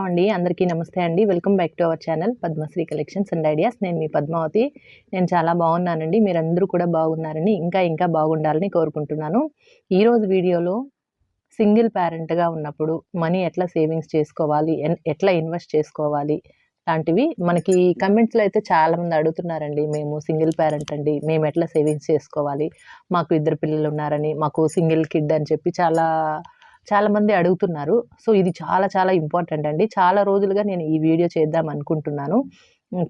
Hello అండి. అందరికీ నమస్తే అండి. Welcome back to our channel Padmasri collections and ideas. నేను మీ పద్మావతి. నేను చాలా బాగున్నానండి. మీరందరూ కూడా బాగున్నారని, ఇంకా బాగుండాలని కోరుకుంటున్నాను. ఈరోజు వీడియోలో సింగిల్ పేరెంట్‌గా ఉన్నప్పుడు మనీ ఎట్లా సేవింగ్స్ చేసుకోవాలి, ఎట్లా ఇన్వెస్ట్ చేసుకోవాలి లాంటివి మనకి కమెంట్స్‌లో అయితే చాలామంది అడుగుతున్నారండి. మేము సింగిల్ పేరెంట్ అండి. మేము ఎట్లా సేవింగ్స్ చేసుకోవాలి? మాకు ఇద్దరు పిల్లలున్నారని, మాకు సింగిల్ కిడ్ అని చెప్పి చాలామంది అడుగుతున్నారు. సో, ఇది చాలా ఇంపార్టెంట్ అండి. చాలా రోజులుగా నేను ఈ వీడియో చేద్దాం అనుకుంటున్నాను.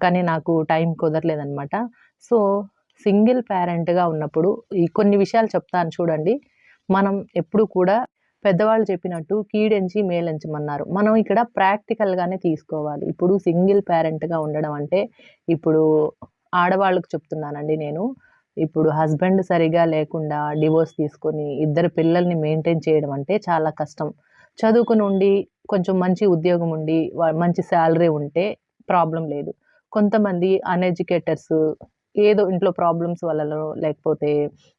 కానీ నాకు టైం కుదరలేదనమాట. సో, సింగిల్ పేరెంట్‌గా ఉన్నప్పుడు ఈ కొన్ని విషయాలు చెప్తాను చూడండి. మనం ఎప్పుడు కూడా పెద్దవాళ్ళు చెప్పినట్టు కీడెంచి మేలెంచమన్నారు. మనం ఇక్కడ ప్రాక్టికల్‌గానే తీసుకోవాలి. ఇప్పుడు సింగిల్ పేరెంట్‌గా ఉండడం అంటే, ఇప్పుడు ఆడవాళ్ళకి చెప్తున్నానండి నేను. ఇప్పుడు హస్బెండ్ సరిగ్గా లేకుండా డివోర్స్ తీసుకొని, ఇద్దరు పిల్లల్ని మెయింటైన్ చేయడం అంటే చాలా కష్టం. చదువుకొనుండి, కొంచెం మంచి ఉద్యోగం ఉండి, మంచి సాలరీ ఉంటే ప్రాబ్లమ్ లేదు. కొంతమంది అన్‌ఎడ్యుకేటర్స్ ఏదో ఇంట్లో ప్రాబ్లమ్స్ వల్లలో, లేకపోతే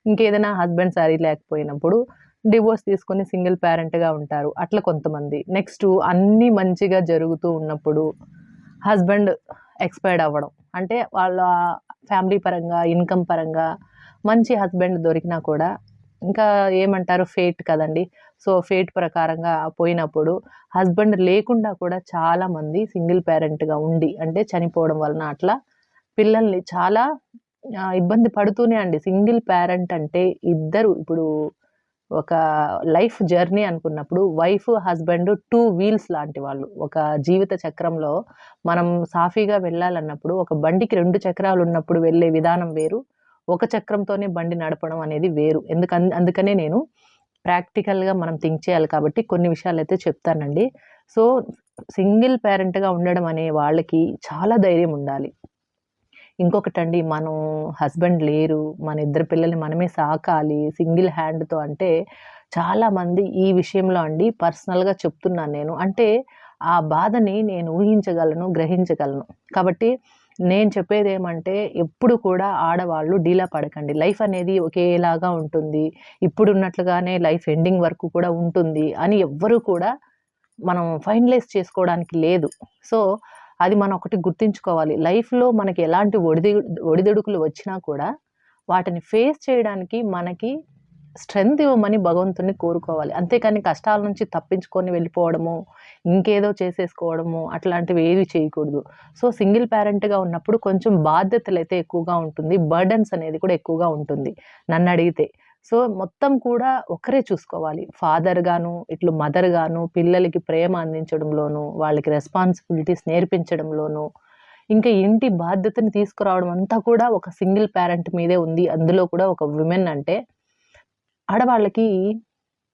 ఇంకేదైనా హస్బెండ్ సరి లేకపోయినప్పుడు డివోర్స్ తీసుకొని సింగిల్ పేరెంట్‌గా ఉంటారు. అట్లా కొంతమంది. నెక్స్టు అన్నీ మంచిగా జరుగుతూ ఉన్నప్పుడు హస్బెండ్ ఎక్స్‌పైర్డ్ అవ్వడం. అంటే వాళ్ళ ఫ్యామిలీ పరంగా, ఇన్‌కమ్ పరంగా మంచి హస్బెండ్ దొరికినా కూడా ఇంకా ఏమంటారు ఫేట్ కదండీ! సో, ఫేట్ ప్రకారంగా పోయినప్పుడు హస్బెండ్ లేకుండా కూడా చాలామంది సింగిల్ పేరెంట్‌గా ఉండి అంటే చనిపోవడం వలన అట్లా పిల్లల్ని చాలా ఇబ్బంది పడుతూనే అండి. సింగిల్ పేరెంట్ అంటే ఇద్దరు ఇప్పుడు ఒక లైఫ్ జర్నీ అనుకున్నప్పుడు వైఫ్, హస్బెండ్ 2 వీల్స్ లాంటి వాళ్ళు. ఒక జీవిత చక్రంలో మనం సాఫీగా వెళ్ళాలన్నప్పుడు ఒక బండికి 2 చక్రాలున్నప్పుడు వెళ్ళే విధానం వేరు. ఒక చక్రంతోనే బండి నడపడం అనేది వేరు. అందుకనే నేను ప్రాక్టికల్‌గా మనం థింక్ చేయాలి కాబట్టి కొన్ని విషయాలైతే చెప్తానండి. సో, సింగిల్ పేరెంట్‌గా ఉండడం అనే వాళ్ళకి చాలా ధైర్యం ఉండాలి. ఇంకొకటండి మనం హస్బెండ్ లేరు. మన ఇద్దరు పిల్లల్ని మనమే సాకాలి సింగిల్ హ్యాండ్‌తో అంటే చాలామంది ఈ విషయంలో అండి పర్సనల్‌గా చెప్తున్నాను నేను. అంటే ఆ బాధని నేను ఊహించగలను, గ్రహించగలను. కాబట్టి నేను చెప్పేదేమంటే ఎప్పుడు కూడా ఆడవాళ్ళు డీలా పడకండి. లైఫ్ అనేది ఒకేలాగా ఉంటుంది. ఇప్పుడున్నట్లుగానే లైఫ్ ఎండింగ్ వరకు కూడా ఉంటుంది అని ఎవ్వరు కూడా మనం ఫైనలైజ్ చేసుకోవడానికి లేదు. సో, అది మనం ఒకటి గుర్తుంచుకోవాలి. లైఫ్‌లో మనకి ఎలాంటి ఒడిదుడుకులు వచ్చినా కూడా వాటిని ఫేస్ చేయడానికి మనకి స్ట్రెంత్ ఇవ్వమని భగవంతుడిని కోరుకోవాలి. అంతేకాని కష్టాల నుంచి తప్పించుకొని వెళ్ళిపోవడము, ఇంకేదో చేసేసుకోవడము అట్లాంటివి ఏవి చేయకూడదు. సో, సింగిల్ పేరెంట్‌గా ఉన్నప్పుడు కొంచెం బాధ్యతలైతే ఎక్కువగా ఉంటుంది. బర్డెన్స్ అనేది కూడా ఎక్కువగా ఉంటుంది నన్నడిగితే. సో, మొత్తం కూడా ఒకరే చూసుకోవాలి. ఫాదర్ గాను, ఇట్లు మదర్ గాను, పిల్లలకి ప్రేమ అందించడంలోను, వాళ్ళకి రెస్పాన్సిబిలిటీస్ నేర్పించడంలోను, ఇంకా ఇంటి బాధ్యతని తీసుకురావడం అంతా కూడా ఒక సింగిల్ పేరెంట్ మీదే ఉంది. అందులో కూడా ఒక విమెన్ అంటే ఆడవాళ్ళకి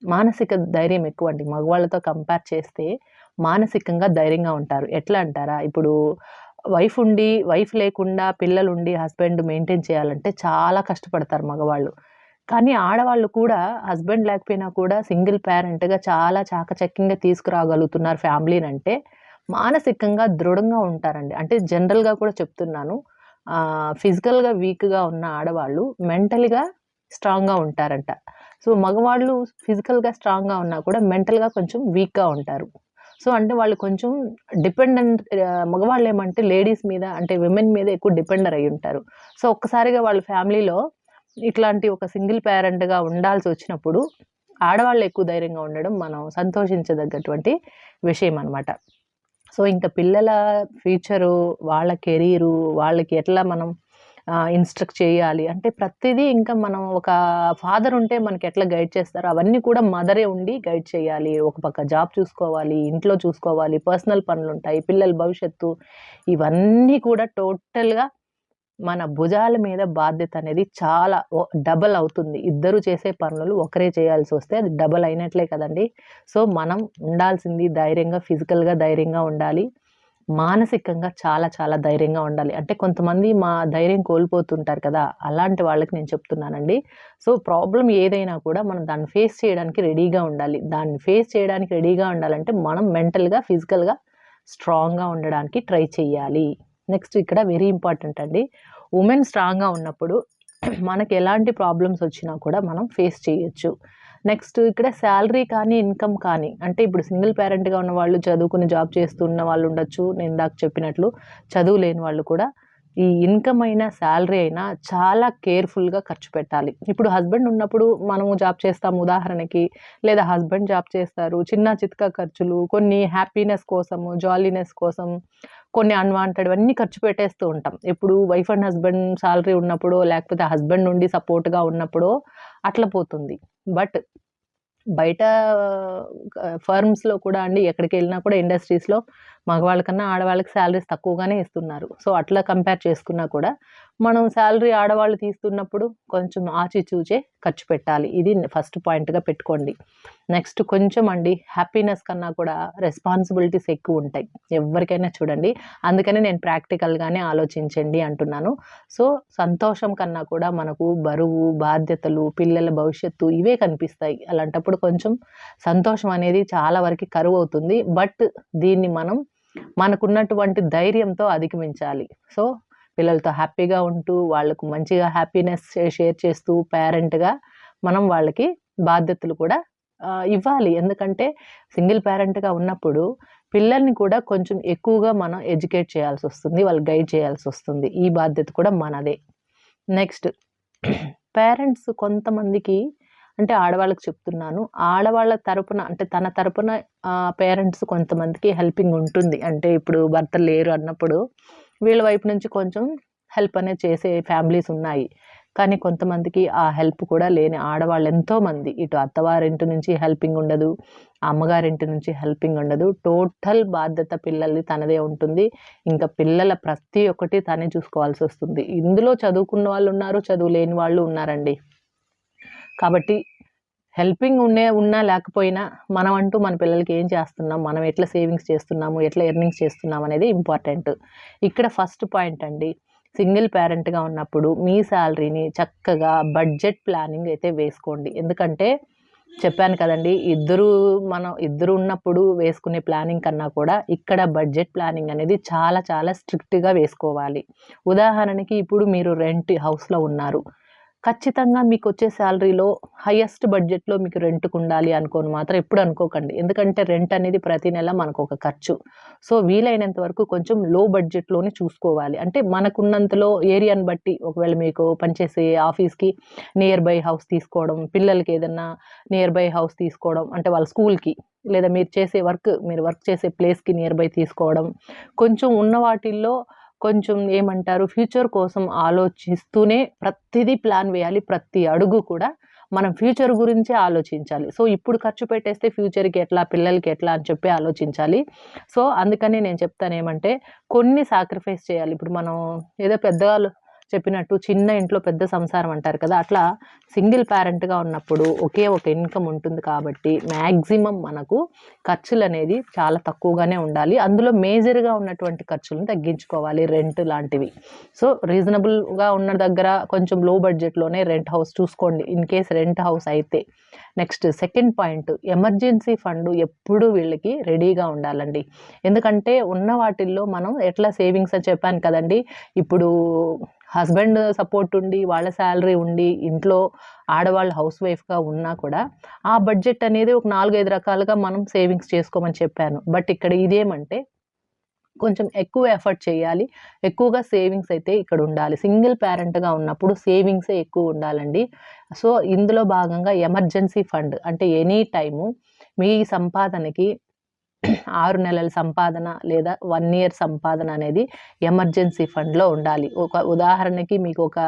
మానసిక ధైర్యం ఎక్కువండి. మగవాళ్ళతో కంపేర్ చేస్తే మానసికంగా ధైర్యంగా ఉంటారు. ఎట్లా అంటారా? ఇప్పుడు వైఫ్ లేకుండా పిల్లలుండి హస్బెండ్ మెయింటైన్ చేయాలంటే చాలా కష్టపడతారు మగవాళ్ళు. కానీ ఆడవాళ్ళు కూడా హస్బెండ్ లేకపోయినా కూడా సింగిల్ పేరెంట్‌గా చాలా చాకచక్యంగా తీసుకురాగలుగుతున్నారు ఫ్యామిలీనంటే మానసికంగా దృఢంగా ఉంటారండి. అంటే జనరల్‌గా కూడా చెప్తున్నాను. ఫిజికల్‌గా వీక్‌గా ఉన్న ఆడవాళ్ళు మెంటల్‌గా స్ట్రాంగ్‌గా ఉంటారంట. సో, మగవాళ్ళు ఫిజికల్‌గా స్ట్రాంగ్‌గా ఉన్నా కూడా మెంటల్‌గా కొంచెం వీక్‌గా ఉంటారు. సో, అంటే వాళ్ళు కొంచెం మగవాళ్ళేమంటే లేడీస్ మీద అంటే విమెన్ మీద ఎక్కువ డిపెండర్ అయ్యుంటారు. సో, ఒక్కసారిగా వాళ్ళ ఫ్యామిలీలో ఇట్లాంటి ఒక సింగిల్ పేరెంట్‌గా ఉండాల్సొచ్చినప్పుడు ఆడవాళ్ళు ఎక్కువ ధైర్యంగా ఉండడం మనం సంతోషించదగ్గటువంటి విషయం అన్నమాట. సో, ఇంక పిల్లల ఫ్యూచరు, వాళ్ళ కెరీరు, వాళ్ళకి ఎట్లా మనం ఇన్‌స్ట్రక్ట్ చేయాలి అంటే ప్రతిదీ ఇంకా మనం ఒక ఫాదర్ ఉంటే మనకెట్లా గైడ్ చేస్తారో అవన్నీ కూడా మదరే ఉండి గైడ్ చేయాలి. ఒక పక్క జాబ్ చూసుకోవాలి, ఇంట్లో చూసుకోవాలి, పర్సనల్ పనులుంటాయి, పిల్లల భవిష్యత్తు ఇవన్నీ కూడా టోటల్‌గా మన భుజాల మీద బాధ్యత అనేది చాలా డబల్ అవుతుంది. ఇద్దరు చేసే పనులు ఒకరే చేయాల్సొస్తే అది డబల్ అయినట్లే కదండీ! సో, మనం ఉండాల్సింది ధైర్యంగా, ఫిజికల్‌గా ధైర్యంగా ఉండాలి. మానసికంగా చాలా ధైర్యంగా ఉండాలి. అంటే కొంతమంది ధైర్యం కోల్పోతుంటారు కదా! అలాంటి వాళ్ళకి నేను చెప్తున్నానండి. సో, ప్రాబ్లమ్ ఏదైనా కూడా మనం దాన్ని ఫేస్ చేయడానికి రెడీగా ఉండాలి. దాన్ని ఫేస్ చేయడానికి రెడీగా ఉండాలంటే మనం మెంటల్‌గా, ఫిజికల్‌గా స్ట్రాంగ్‌గా ఉండడానికి ట్రై చేయాలి. నెక్స్ట్ ఇక్కడ వెరీ ఇంపార్టెంట్ అండి. వుమెన్ స్ట్రాంగ్‌గా ఉన్నప్పుడు మనకెలాంటి ప్రాబ్లమ్స్ వచ్చినా కూడా మనం ఫేస్ చేయొచ్చు. నెక్స్ట్ ఇక్కడ శాలరీ కానీ, ఇన్‌కమ్ కానీ అంటే ఇప్పుడు సింగిల్ పేరెంట్‌గా ఉన్న వాళ్ళు చదువుకుని జాబ్ చేస్తున్న వాళ్ళు ఉండొచ్చు. నేను ఇందాక చెప్పినట్లు చదువు లేని వాళ్ళు కూడా ఈ ఇన్‌కమ్ అయినా, శాలరీ అయినా చాలా కేర్‌ఫుల్‌గా ఖర్చు పెట్టాలి. ఇప్పుడు హస్బెండ్ ఉన్నప్పుడు మనము జాబ్ చేస్తాము ఉదాహరణకి. లేదా హస్బెండ్ జాబ్ చేస్తారు. చిన్న చితకా ఖర్చులు, కొన్ని హ్యాపీనెస్ కోసము, జాలీనెస్ కోసం, కొన్ని అన్‌వాంటెడ్‌వన్నీ ఖర్చు పెట్టేస్తూ ఉంటాం. ఎప్పుడు వైఫ్ అండ్ హస్బెండ్ సాలరీ ఉన్నప్పుడో, లేకపోతే హస్బెండ్ నుండి సపోర్ట్‌గా ఉన్నప్పుడో అట్లా పోతుంది. బట్ బయట ఫర్మ్స్‌లో కూడా అండి ఎక్కడికెళ్ళినా కూడా ఇండస్ట్రీస్‌లో మగవాళ్ళ కన్నా ఆడవాళ్ళకి సాలరీస్ తక్కువగానే ఇస్తున్నారు. సో, అట్లా కంపేర్ చేసుకున్నా కూడా మనం సాలరీ ఆడవాళ్ళు తీస్తున్నప్పుడు కొంచెం ఆచితూచే ఖర్చు పెట్టాలి. ఇది ఫస్ట్ పాయింట్‌గా పెట్టుకోండి. నెక్స్ట్ కొంచెం అండి హ్యాపీనెస్ కన్నా కూడా రెస్పాన్సిబిలిటీస్ ఎక్కువుంటాయి. ఎవ్వరికైనా చూడండి. అందుకనే నేను ప్రాక్టికల్‌గానే ఆలోచించండి అంటున్నాను. సో, సంతోషం కన్నా కూడా మనకు బరువు, బాధ్యతలు, పిల్లల భవిష్యత్తు ఇవే కనిపిస్తాయి. అలాంటప్పుడు కొంచెం సంతోషం అనేది చాలా వరకి కరువవుతుంది. బట్ దీన్ని మనం మనకున్నటువంటి ధైర్యంతో అధిగమించాలి. సో, పిల్లలతో హ్యాపీగా ఉంటూ, వాళ్ళకు మంచిగా హ్యాపీనెస్ షేర్ చేస్తూ పేరెంట్‌గా మనం వాళ్ళకి బాధ్యతలు కూడా ఇవ్వాలి. ఎందుకంటే సింగిల్ పేరెంట్‌గా ఉన్నప్పుడు పిల్లల్ని కూడా కొంచెం ఎక్కువగా మనం ఎడ్యుకేట్ చేయాల్సొస్తుంది. వాళ్ళకి గైడ్ చేయాల్సొస్తుంది. ఈ బాధ్యత కూడా మనదే. నెక్స్ట్ పేరెంట్స్ కొంతమందికి అంటే ఆడవాళ్ళకి చెప్తున్నాను. ఆడవాళ్ళ తరపున అంటే తన తరపున పేరెంట్స్ కొంతమందికి హెల్పింగ్ ఉంటుంది. అంటే ఇప్పుడు భర్త లేరు అన్నప్పుడు వీళ్ళ వైపు నుంచి కొంచెం హెల్ప్ అనేది చేసే ఫ్యామిలీస్ ఉన్నాయి. కానీ కొంతమందికి ఆ హెల్ప్ కూడా లేని ఆడవాళ్ళు ఎంతోమంది. ఇటు అత్తవారింటి నుంచి హెల్పింగ్ ఉండదు. అమ్మగారింటి నుంచి హెల్పింగ్ ఉండదు. టోటల్ బాధ్యత పిల్లలది తనదే ఉంటుంది. ఇంకా పిల్లల ప్రతి ఒక్కటి తనే చూసుకోవాల్సొస్తుంది. ఇందులో చదువుకున్న వాళ్ళున్నారు. చదువు లేని వాళ్ళు ఉన్నారండి. కాబట్టి హెల్పింగ్ ఉన్నా లేకపోయినా మనమంటూ మన పిల్లలకి ఏం చేస్తున్నాం, మనం ఎట్లా సేవింగ్స్ చేస్తున్నాము, ఎట్లా ఎర్నింగ్స్ చేస్తున్నాం అనేది ఇంపార్టెంట్. ఇక్కడ ఫస్ట్ పాయింట్ అండి. సింగిల్ పేరెంట్‌గా ఉన్నప్పుడు మీ సాలరీని చక్కగా బడ్జెట్ ప్లానింగ్ అయితే వేసుకోండి. ఎందుకంటే చెప్పాను కదండీ! ఇద్దరు ఉన్నప్పుడు వేసుకునే ప్లానింగ్ కన్నా కూడా ఇక్కడ బడ్జెట్ ప్లానింగ్ అనేది చాలా చాలా స్ట్రిక్ట్‌గా వేసుకోవాలి. ఉదాహరణకి ఇప్పుడు మీరు రెంట్ హౌస్‌లో ఉన్నారు. ఖచ్చితంగా మీకొచ్చే సాలరీలో హైయెస్ట్ బడ్జెట్‌లో మీకు రెంట్‌కుండాలి అనుకోని మాత్రం ఎప్పుడు అనుకోకండి. ఎందుకంటే రెంట్ అనేది ప్రతి నెల మనకొక ఖర్చు. సో, వీలైనంత వరకు కొంచెం లో బడ్జెట్‌లోనే చూసుకోవాలి. అంటే మనకున్నంతలో ఏరియాని బట్టి ఒకవేళ మీకు పనిచేసే ఆఫీస్‌కి నియర్ బై హౌస్ తీసుకోవడం, పిల్లలకి ఏదన్నా నియర్ బై హౌస్ తీసుకోవడం అంటే వాళ్ళ స్కూల్‌కి లేదా మీరు వర్క్ చేసే ప్లేస్‌కి నియర్ బై తీసుకోవడం. కొంచెం ఉన్న వాటిల్లో కొంచెం ఏమంటారు ఫ్యూచర్ కోసం ఆలోచిస్తూనే ప్రతిదీ ప్లాన్ వేయాలి. ప్రతి అడుగు కూడా మనం ఫ్యూచర్ గురించే ఆలోచించాలి. సో, ఇప్పుడు ఖర్చు పెట్టేస్తే ఫ్యూచర్‌కి ఎట్లా, పిల్లలకి ఎట్లా అని చెప్పి ఆలోచించాలి. సో, అందుకని నేను చెప్తానేమంటే కొన్ని సాక్రిఫైస్ చేయాలి. ఇప్పుడు మనం ఏదో పెద్దవాళ్ళు చెప్పినట్టు చిన్న ఇంట్లో పెద్ద సంసారం అంటారు కదా! అట్లా సింగిల్ పేరెంట్‌గా ఉన్నప్పుడు ఒకే ఒక ఇన్‌కమ్ ఉంటుంది కాబట్టి మాక్సిమం మనకు ఖర్చులనేది చాలా తక్కువగానే ఉండాలి. అందులో మేజర్‌గా ఉన్నటువంటి ఖర్చులను తగ్గించుకోవాలి. రెంట్ లాంటివి. సో, రీజనబుల్‌గా ఉన్న దగ్గర కొంచెం లో బడ్జెట్‌లోనే రెంట్ హౌస్ చూసుకోండి. ఇన్ కేస్ రెంట్ హౌస్ అయితే. Next second point emergency fund ఎప్పుడూ వీళ్ళకి రెడీగా ఉండాలండి. ఎందుకంటే ఉన్న వాటిల్లో మనం ఎట్లా సేవింగ్స్ అని చెప్పాను కదండీ! ఇప్పుడు హస్బెండ్ సపోర్ట్ ఉండి, వాళ్ళ సాలరీ ఉండి, ఇంట్లో ఆడవాళ్ళు హౌస్ వైఫ్‌గా ఉన్నా కూడా ఆ బడ్జెట్ అనేది ఒక 4, 5 రకాలుగా మనం సేవింగ్స్ చేసుకోమని చెప్పాను. బట్ ఇక్కడ ఇదేమంటే కొంచెం ఎక్కువ ఎఫర్ట్ చేయాలి. ఎక్కువగా సేవింగ్స్ అయితే ఇక్కడ ఉండాలి. సింగిల్ పేరెంట్‌గా ఉన్నప్పుడు సేవింగ్సే ఎక్కువ ఉండాలండి. సో, ఇందులో భాగంగా ఎమర్జెన్సీ ఫండ్ అంటే ఎనీ టైము మీ సంపాదనకి 6 నెలల సంపాదన లేదా 1 ఇయర్ సంపాదన అనేది ఎమర్జెన్సీ ఫండ్‌లో ఉండాలి. ఒక ఉదాహరణకి మీకొక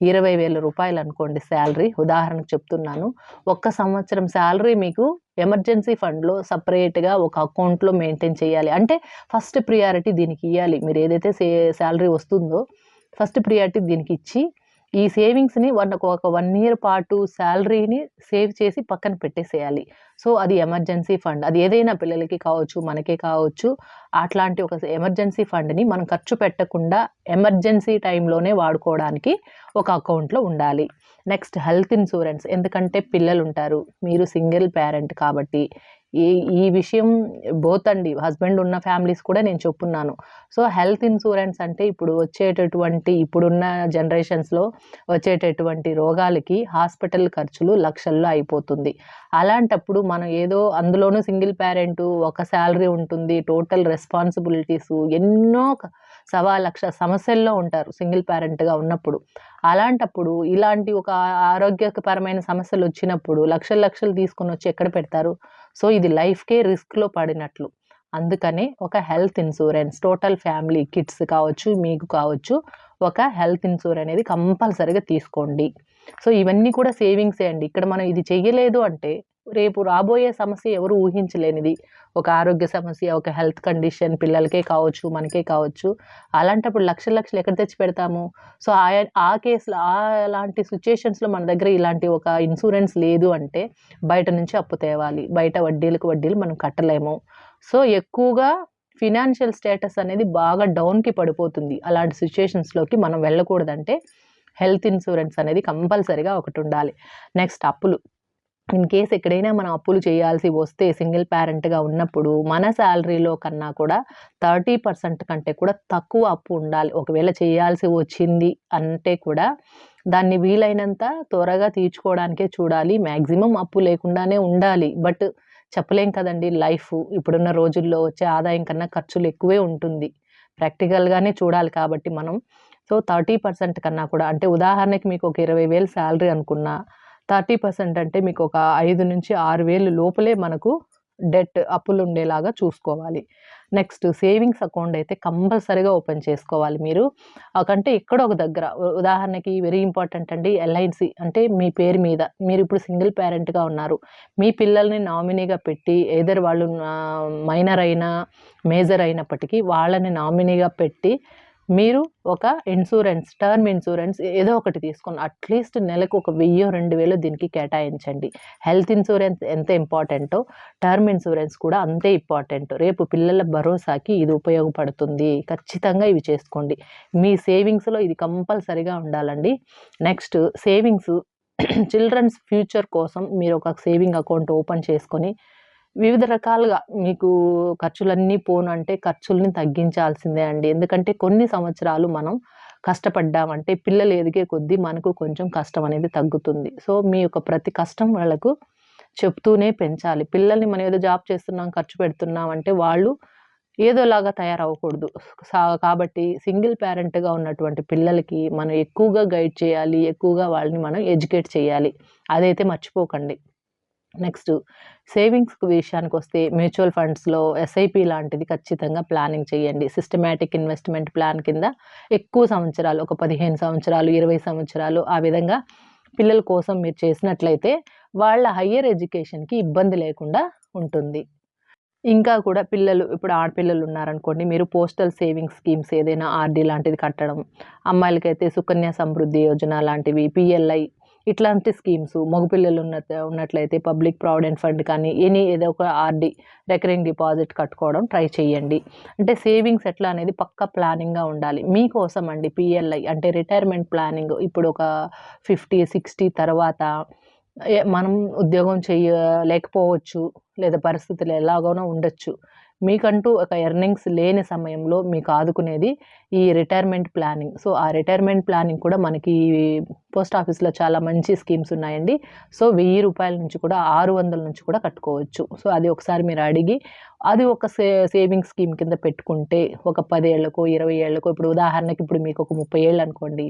రూ. 20,000 అనుకోండి సాలరీ. ఉదాహరణకు చెప్తున్నాను. ఒక్క సంవత్సరం సాలరీ మీకు ఎమర్జెన్సీ ఫండ్‌లో సెపరేట్‌గా ఒక అకౌంట్‌లో మెయింటైన్ చేయాలి. అంటే ఫస్ట్ ప్రియారిటీ దీనికియ్యాలి. మీరేదైతే సాలరీ వస్తుందో ఫస్ట్ ప్రియారిటీ దీనికిచ్చి ఈ సేవింగ్స్‌ని ఒక 1 ఇయర్ పాటు సాలరీని సేవ్ చేసి పక్కన పెట్టేసేయాలి. సో, అది ఎమర్జెన్సీ ఫండ్. అది ఏదైనా పిల్లలకి కావచ్చు, మనకే కావచ్చు. అట్లాంటి ఒక ఎమర్జెన్సీ ఫండ్‌ని మనం ఖర్చు పెట్టకుండా ఎమర్జెన్సీ టైంలోనే వాడుకోవడానికి ఒక అకౌంట్‌లో ఉండాలి. Next health insurance. ఎందుకంటే పిల్లలుంటారు. మీరు సింగిల్ పేరెంట్ కాబట్టి ఈ ఈ విషయం బోత్ అండి, హస్బెండ్ ఉన్న ఫ్యామిలీస్ కూడా నేను చెప్పున్నాను. సో హెల్త్ ఇన్సూరెన్స్ అంటే ఇప్పుడున్న జనరేషన్స్లో వచ్చేటటువంటి రోగాలకి హాస్పిటల్ ఖర్చులు లక్షల్లో అయిపోతుంది. అలాంటప్పుడు మనం ఏదో అందులోనూ సింగిల్ పేరెంట్, ఒక శాలరీ ఉంటుంది, టోటల్ రెస్పాన్సిబిలిటీస్ ఎన్నో సవా లక్ష సమస్యల్లో ఉంటారు సింగిల్ పేరెంట్గా ఉన్నప్పుడు. అలాంటప్పుడు ఇలాంటి ఒక ఆరోగ్యపరమైన సమస్యలు వచ్చినప్పుడు లక్షలు లక్షలు తీసుకొని వచ్చి ఎక్కడ పెడతారు? సో ఇది లైఫ్కే రిస్క్లో పడినట్లు. అందుకనే ఒక health insurance total family, kids కావచ్చు, మీకు కావచ్చు, ఒక హెల్త్ ఇన్సూరెన్స్ అనేది కంపల్సరీగా తీసుకోండి. సో ఇవన్నీ కూడా సేవింగ్సే అండి. ఇక్కడ మనం ఇది చెయ్యలేదు అంటే రేపు రాబోయే సమస్య ఎవరు ఊహించలేనిది. ఒక ఆరోగ్య సమస్య, ఒక హెల్త్ కండిషన్ పిల్లలకే కావచ్చు, మనకే కావచ్చు. అలాంటప్పుడు లక్షలు లక్షలు ఎక్కడ తెచ్చి పెడతాము? సో ఆ కేసులో అలాంటి సిచ్యుయేషన్స్‌లో మన దగ్గర ఇలాంటి ఒక ఇన్సూరెన్స్ లేదు అంటే బయట నుంచి అప్పు తేవాలి. బయట వడ్డీలకు వడ్డీలు మనం కట్టలేము. సో ఎక్కువగా ఫినాన్షియల్ స్టేటస్ అనేది బాగా డౌన్‌కి పడిపోతుంది. అలాంటి సిచ్యుయేషన్స్‌లోకి మనం వెళ్ళకూడదంటే హెల్త్ ఇన్సూరెన్స్ అనేది కంపల్సరీగా ఒకటుండాలి. నెక్స్ట్ అప్పులు. ఇన్ కేస్ ఎక్కడైనా మనం అప్పులు చేయాల్సి వస్తే సింగిల్ పేరెంట్‌గా ఉన్నప్పుడు మన శాలరీలో కన్నా కూడా 30% కంటే కూడా తక్కువ అప్పు ఉండాలి. ఒకవేళ చేయాల్సి వచ్చింది అంటే కూడా దాన్ని వీలైనంత త్వరగా తీర్చుకోవడానికే చూడాలి. మాక్సిమం అప్పు లేకుండానే ఉండాలి. బట్ చెప్పలేం కదండీ! ఇప్పుడున్న రోజుల్లో వచ్చే ఆదాయం కన్నా ఖర్చులు ఎక్కువే ఉంటుంది. ప్రాక్టికల్‌గానే చూడాలి కాబట్టి మనం. సో 30% కన్నా కూడా, అంటే ఉదాహరణకి మీకు ఒక 20,000 శాలరీ అనుకున్నా, 30% అంటే మీకు ఒక 5,000-6,000 లోపలే మనకు అప్పులుండేలాగా చూసుకోవాలి. నెక్స్ట్ సేవింగ్స్ అకౌంట్ అయితే కంపల్సరీగా ఓపెన్ చేసుకోవాలి మీరు. కంటే ఎక్కడో ఒక దగ్గర, ఉదాహరణకి వెరీ ఇంపార్టెంట్ అండి, ఎల్ఐసి అంటే మీ పేరు మీద మీరిప్పుడు సింగిల్ పేరెంట్‌గా ఉన్నారు. మీ పిల్లల్ని నామినీగా పెట్టి ఎయిదర్ వాళ్ళు మైనర్ అయినా, మేజర్ అయినప్పటికీ వాళ్ళని నామినీగా పెట్టి మీరు ఒక టర్మ్ ఇన్సూరెన్స్ ఏదో ఒకటి తీసుకోండి. అట్‌లీస్ట్ నెలకు ఒక 1000, 2000 దీనికి కేటాయించండి. హెల్త్ ఇన్సూరెన్స్ ఎంత ఇంపార్టెంటో టర్మ్ ఇన్సూరెన్స్ కూడా అంతే ఇంపార్టెంట్. రేపు పిల్లల భరోసాకి ఇది ఉపయోగపడుతుంది. ఖచ్చితంగా ఇవి చేసుకోండి. మీ సేవింగ్స్‌లో ఇది కంపల్సరీగా ఉండాలండి. నెక్స్ట్ సేవింగ్స్ చిల్డ్రన్స్ ఫ్యూచర్ కోసం మీరు ఒక సేవింగ్ అకౌంట్ ఓపెన్ చేసుకొని వివిధ రకాలుగా మీకు ఖర్చులన్నీ పోనంటే ఖర్చుల్ని తగ్గించాల్సిందే అండి. ఎందుకంటే కొన్ని సంవత్సరాలు మనం కష్టపడ్డామంటే పిల్లలు ఎదిగే కొద్దీ మనకు కొంచెం కష్టం అనేది తగ్గుతుంది. సో మీ యొక్క ప్రతి కష్టం వాళ్ళకు చెప్తూనే పెంచాలి. పిల్లల్ని మనం ఏదో జాబ్ చేస్తున్నాం, ఖర్చు పెడుతున్నాం అంటే వాళ్ళు ఏదోలాగా తయారవ్వకూడదు. కాబట్టి సింగిల్ పేరెంట్‌గా ఉన్నటువంటి పిల్లలకి మనం ఎక్కువగా గైడ్ చేయాలి. ఎక్కువగా వాళ్ళని మనం ఎడ్యుకేట్ చేయాలి. అదైతే మర్చిపోకండి. నెక్స్ట్ సేవింగ్స్ విషయానికొస్తే మ్యూచువల్ ఫండ్స్‌లో ఎస్ఐపి లాంటిది ఖచ్చితంగా ప్లానింగ్ చేయండి. సిస్టమాటిక్ ఇన్వెస్ట్‌మెంట్ ప్లాన్ కింద ఎక్కువ సంవత్సరాలు, ఒక 15 సంవత్సరాలు, 20 సంవత్సరాలు ఆ విధంగా పిల్లల కోసం మీరు చేసినట్లయితే వాళ్ళ హైయ్యర్ ఎడ్యుకేషన్‌కి ఇబ్బంది లేకుండా ఉంటుంది. ఇంకా కూడా ఇప్పుడు ఆడపిల్లలు ఉన్నారనుకోండి, మీరు పోస్టల్ సేవింగ్స్ స్కీమ్స్ ఏదైనా ఆర్‌డి లాంటిది కట్టడం, అమ్మాయిలకైతే సుకన్య సమృద్ధి యోజన లాంటివి, పిఎల్ఐ ఇట్లాంటి స్కీమ్స్, మగపిల్లలు ఉన్నట్లయితే పబ్లిక్ ప్రావిడెంట్ ఫండ్ కానీ ఏదో ఒక ఆర్‌డి రికరింగ్ డిపాజిట్ కట్టుకోవడం ట్రై చేయండి. అంటే సేవింగ్స్ ఎట్లా అనేది పక్కా ప్లానింగ్‌గా ఉండాలి. మీకోసం అండి పిఎల్ఐ అంటే రిటైర్మెంట్ ప్లానింగ్. ఇప్పుడు ఒక 50, 60 తర్వాత మనం ఉద్యోగం లేకపోవచ్చు, లేదా పరిస్థితులు ఎలాగోనో ఉండొచ్చు. మీకంటూ ఒక ఎర్నింగ్స్ లేని సమయంలో మీకు ఆదుకునేది ఈ రిటైర్మెంట్ ప్లానింగ్. సో ఆ రిటైర్మెంట్ ప్లానింగ్ కూడా మనకి పోస్ట్ ఆఫీస్‌లో చాలా మంచి స్కీమ్స్ ఉన్నాయండి. సో రూ. 1000 నుంచి కూడా 600 నుంచి కూడా కట్టుకోవచ్చు. సో అది ఒకసారి మీరు అడిగి అది ఒక సేవింగ్స్ స్కీమ్ కింద పెట్టుకుంటే ఒక 10 ఏళ్లకో, 20 ఏళ్లకో, ఇప్పుడు ఉదాహరణకి ఇప్పుడు మీకు ఒక 30 ఏళ్ళు అనుకోండి.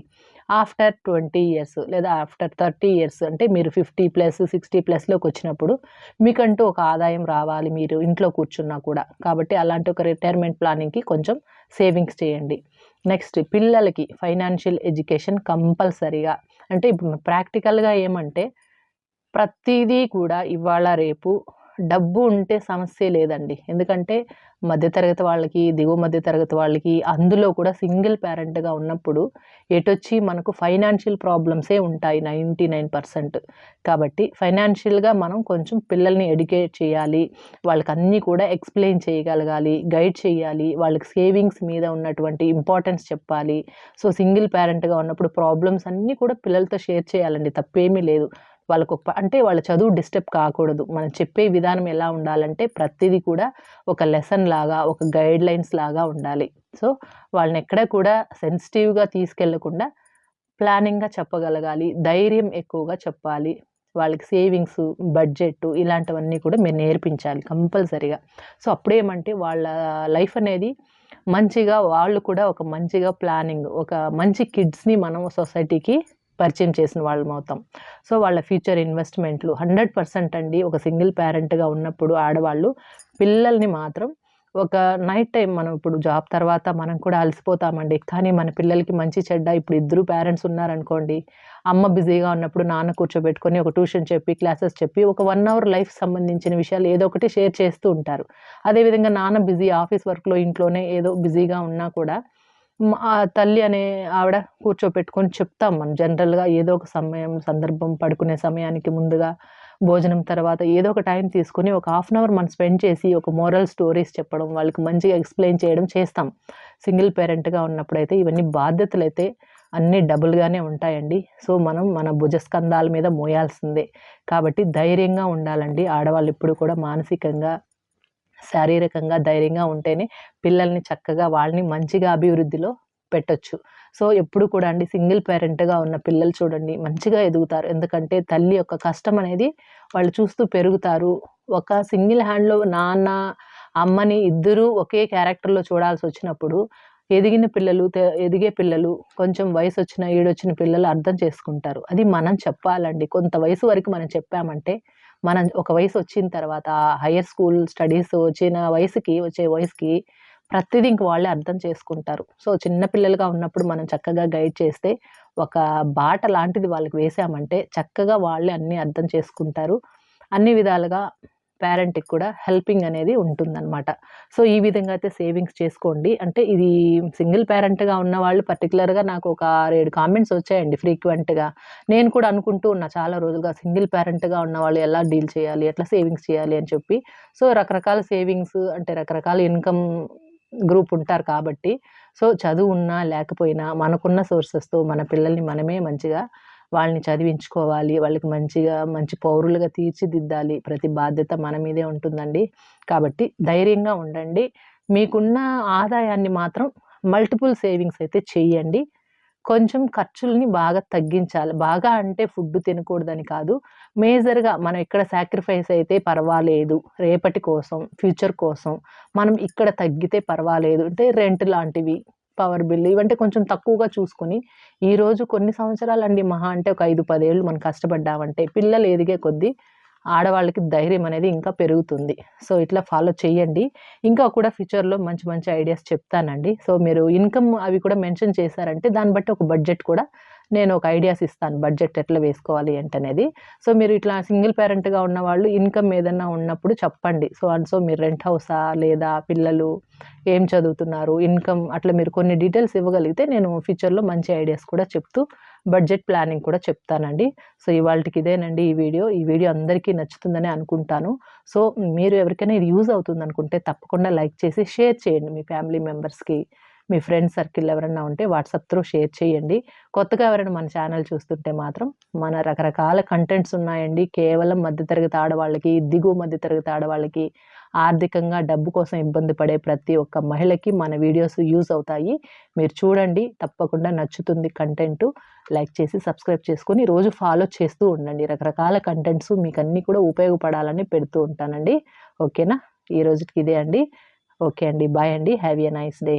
ఆఫ్టర్ 20 ఇయర్స్ లేదా ఆఫ్టర్ 30 ఇయర్స్ అంటే మీరు 50+, 60+లోకి వచ్చినప్పుడు మీకంటూ ఒక ఆదాయం రావాలి మీరు ఇంట్లో కూర్చున్నా కూడా. కాబట్టి అలాంటి ఒక రిటైర్మెంట్ ప్లానింగ్‌కి కొంచెం సేవింగ్స్ చేయండి. నెక్స్ట్ పిల్లలకి ఫైనాన్షియల్ ఎడ్యుకేషన్ కంపల్సరీగా. అంటే ఇప్పుడు ప్రాక్టికల్‌గా ఏమంటే ప్రతీదీ కూడా ఇవాళ రేపు డబ్బు ఉంటే సమస్యే లేదండి. ఎందుకంటే మధ్యతరగతి వాళ్ళకి, దిగువ మధ్య తరగతి వాళ్ళకి, అందులో కూడా సింగిల్ పేరెంట్‌గా ఉన్నప్పుడు ఎటొచ్చి మనకు ఫైనాన్షియల్ ప్రాబ్లమ్సే ఉంటాయి 99%. కాబట్టి ఫైనాన్షియల్‌గా మనం కొంచెం పిల్లల్ని ఎడ్యుకేట్ చేయాలి. వాళ్ళకన్నీ కూడా ఎక్స్‌ప్లెయిన్ చేయగలగాలి, గైడ్ చేయాలి. వాళ్ళకి సేవింగ్స్ మీద ఉన్నటువంటి ఇంపార్టెన్స్ చెప్పాలి. సో సింగిల్ పేరెంట్‌గా ఉన్నప్పుడు ప్రాబ్లమ్స్ అన్నీ కూడా పిల్లలతో షేర్ చేయాలండి. తప్పేమీ లేదు. అంటే వాళ్ళ చదువు డిస్టర్బ్ కాకూడదు. మనం చెప్పే విధానం ఎలా ఉండాలంటే ప్రతిదీ కూడా ఒక లెసన్ లాగా, ఒక గైడ్‌లైన్స్ లాగా ఉండాలి. సో, వాళ్ళనెక్కడ కూడా సెన్సిటివ్‌గా తీసుకెళ్ళకుండా ప్లానింగ్‌గా చెప్పగలగాలి. ధైర్యం ఎక్కువగా చెప్పాలి. వాళ్ళకి సేవింగ్సు, బడ్జెట్టు ఇలాంటివన్నీ కూడా మీరు నేర్పించాలి కంపల్సరీగా. సో, అప్పుడేమంటే వాళ్ళ లైఫ్ అనేది మంచిగా వాళ్ళు కూడా ఒక మంచిగా ప్లానింగ్, ఒక మంచి కిడ్స్‌ని మనం సొసైటీకి పరిచయం చేసిన వాళ్ళమవుతాం. సో, వాళ్ళ ఫ్యూచర్ ఇన్వెస్ట్‌మెంట్‌లు 100% అండి. ఒక సింగిల్ పేరెంట్‌గా ఉన్నప్పుడు ఆడవాళ్ళు పిల్లల్ని మాత్రం ఒక నైట్ టైమ్ మనం ఇప్పుడు జాబ్ తర్వాత మనం కూడా అలసిపోతామండి. కానీ మన పిల్లలకి మంచి చెడ్డ ఇప్పుడు ఇద్దరు పేరెంట్స్ ఉన్నారనుకోండి. అమ్మ బిజీగా ఉన్నప్పుడు నాన్న కూర్చోబెట్టుకొని ఒక ట్యూషన్ చెప్పి, క్లాసెస్ చెప్పి ఒక 1 అవర్ లైఫ్ సంబంధించిన విషయాలు ఏదో ఒకటి షేర్ చేస్తూ ఉంటారు. అదేవిధంగా నాన్న బిజీ ఆఫీస్ వర్క్‌లో ఇంట్లోనే ఏదో బిజీగా ఉన్నా కూడా తల్లి అనే ఆవిడ కూర్చోపెట్టుకొని చెప్తాం మనం జనరల్‌గా ఏదో ఒక సమయం, సందర్భం పడుకునే సమయానికి ముందుగా, భోజనం తర్వాత ఏదో ఒక టైం తీసుకొని ఒక హాఫ్ అన్ అవర్ మనం స్పెండ్ చేసి ఒక మోరల్ స్టోరీస్ చెప్పడం, వాళ్ళకి మంచిగా ఎక్స్‌ప్లెయిన్ చేయడం చేస్తాం. సింగిల్ పేరెంట్‌గా ఉన్నప్పుడైతే ఇవన్నీ బాధ్యతలైతే అన్నీ డబుల్‌గానే ఉంటాయండి. సో, మనం మన భుజస్కంధాల మీద మోయాల్సిందే. కాబట్టి ధైర్యంగా ఉండాలండి. ఆడవాళ్ళు ఎప్పుడు కూడా మానసికంగా, శారీరకంగా ధైర్యంగా ఉంటేనే పిల్లల్ని చక్కగా వాళ్ళని మంచిగా అభివృద్ధిలో పెట్టొచ్చు. సో, ఎప్పుడు కూడా అండి సింగిల్ పేరెంట్‌గా ఉన్న పిల్లలు చూడండి మంచిగా ఎదుగుతారు. ఎందుకంటే తల్లి యొక్క కష్టం అనేది వాళ్ళు చూస్తూ పెరుగుతారు. ఒక సింగిల్ హ్యాండ్‌లో నాన్న, అమ్మని ఇద్దరూ ఒకే క్యారెక్టర్‌లో చూడాల్సొచ్చినప్పుడు ఎదిగే పిల్లలు కొంచెం వయసొచ్చిన, ఈడొచ్చిన పిల్లలు అర్థం చేసుకుంటారు. అది మనం చెప్పాలండి. కొంత వయసు వరకు మనం చెప్పామంటే మనం ఒక వయసొచ్చిన తర్వాత హైయర్ స్కూల్ స్టడీస్ వచ్చే వయసుకి ప్రతిదీ ఇంక వాళ్ళే అర్థం చేసుకుంటారు. సో, చిన్న పిల్లలుగా ఉన్నప్పుడు మనం చక్కగా గైడ్ చేస్తే, ఒక బాట లాంటిది వాళ్ళకి వేసామంటే చక్కగా వాళ్ళే అన్నీ అర్థం చేసుకుంటారు. అన్ని విధాలుగా పేరెంట్‌కి కూడా హెల్పింగ్ అనేది ఉంటుందనమాట. సో, ఈ విధంగా అయితే సేవింగ్స్ చేసుకోండి. అంటే ఇది సింగిల్ పేరెంట్‌గా ఉన్నవాళ్ళు పర్టిక్యులర్‌గా నాకు ఒక 6, 7 కామెంట్స్ వచ్చాయండి ఫ్రీక్వెంట్‌గా. నేను కూడా అనుకుంటూ ఉన్నా చాలా రోజులుగా సింగిల్ పేరెంట్‌గా ఉన్నవాళ్ళు ఎలా డీల్ చేయాలి? ఎట్లా సేవింగ్స్ చేయాలి? అని చెప్పి. సో, రకరకాల సేవింగ్స్ అంటే రకరకాల ఇన్‌కమ్ గ్రూప్ ఉంటారు కాబట్టి, సో, చదువున్నా లేకపోయినా మనకున్న సోర్సెస్‌తో మన పిల్లల్ని మనమే మంచిగా వాళ్ళని చదివించుకోవాలి. వాళ్ళకి మంచి పౌరులుగా తీర్చిదిద్దాలి. ప్రతి బాధ్యత మన మీదే ఉంటుందండి. కాబట్టి ధైర్యంగా ఉండండి. మీకున్న ఆదాయాన్ని మాత్రం మల్టిపుల్ సేవింగ్స్ అయితే చెయ్యండి. కొంచెం ఖర్చుల్ని బాగా తగ్గించాలి. బాగా అంటే ఫుడ్ తినకూడదని కాదు. మేజర్‌గా మనం ఎక్కడ సాక్రిఫైస్ అయితే పర్వాలేదు. రేపటి కోసం, ఫ్యూచర్ కోసం మనం ఇక్కడ తగ్గితే పర్వాలేదు. అంటే రెంట్ లాంటివి, పవర్ బిల్ ఇవంటే కొంచెం తక్కువగా చూసుకొని, ఈరోజు కొన్ని సంవత్సరాలండి మహా అంటే ఒక 5, 10 ఏళ్ళు మనం కష్టపడ్డామంటే పిల్లలు ఎదిగే కొద్దీ ఆడవాళ్ళకి ధైర్యం అనేది ఇంకా పెరుగుతుంది. సో, ఇట్లా ఫాలో చేయండి. ఇంకా కూడా ఫ్యూచర్‌లో మంచి మంచి ఐడియాస్ చెప్తానండి. సో, మీరు ఇన్‌కమ్ అవి కూడా మెన్షన్ చేశారంటే దాన్ని బట్టి ఒక బడ్జెట్ కూడా నేను ఒక ఐడియాస్ ఇస్తాను. బడ్జెట్ ఎట్లా వేసుకోవాలి ఏంటనేది. సో, మీరు ఇట్లా సింగిల్ పేరెంట్‌గా ఉన్నవాళ్ళు ఇన్‌కమ్ ఏదన్నా ఉన్నప్పుడు చెప్పండి. సో మీరు రెంట్ హౌసా? లేదా పిల్లలు ఏం చదువుతున్నారు? ఇన్‌కమ్ అట్లా మీరు కొన్ని డీటెయిల్స్ ఇవ్వగలిగితే నేను ఫ్యూచర్‌లో మంచి ఐడియాస్ కూడా చెప్తూ బడ్జెట్ ప్లానింగ్ కూడా చెప్తానండి. సో, ఇవాల్టికి ఇదేనండి ఈ వీడియో. ఈ వీడియో అందరికీ నచ్చుతుందనే అనుకుంటాను. సో, మీరు ఎవరికైనా ఇది యూజ్ అవుతుందనుకుంటే తప్పకుండా లైక్ చేసి షేర్ చేయండి మీ ఫ్యామిలీ మెంబర్స్‌కి. మీ ఫ్రెండ్స్ సర్కిల్ ఎవరన్నా ఉంటే వాట్సాప్ త్రూ షేర్ చేయండి. కొత్తగా ఎవరైనా మన ఛానల్ చూస్తుంటే మాత్రం మన రకరకాల కంటెంట్స్ ఉన్నాయండి. కేవలం మధ్య తరగతి ఆడవాళ్ళకి, దిగువ మధ్య తరగతి ఆడవాళ్ళకి, ఆర్థికంగా డబ్బు కోసం ఇబ్బంది పడే ప్రతి ఒక్క మహిళకి మన వీడియోస్ యూజ్ అవుతాయి. మీరు చూడండి. తప్పకుండా నచ్చుతుంది కంటెంటు. లైక్ చేసి సబ్స్క్రైబ్ చేసుకొని రోజు ఫాలో చేస్తూ ఉండండి. రకరకాల కంటెంట్స్ మీకన్నీ కూడా ఉపయోగపడాలని పెడుతూ ఉంటానండి. ఓకేనా? ఈ రోజుటికి ఇదే అండి. ఓకే అండి. బాయ్ అండి. Have a nice day.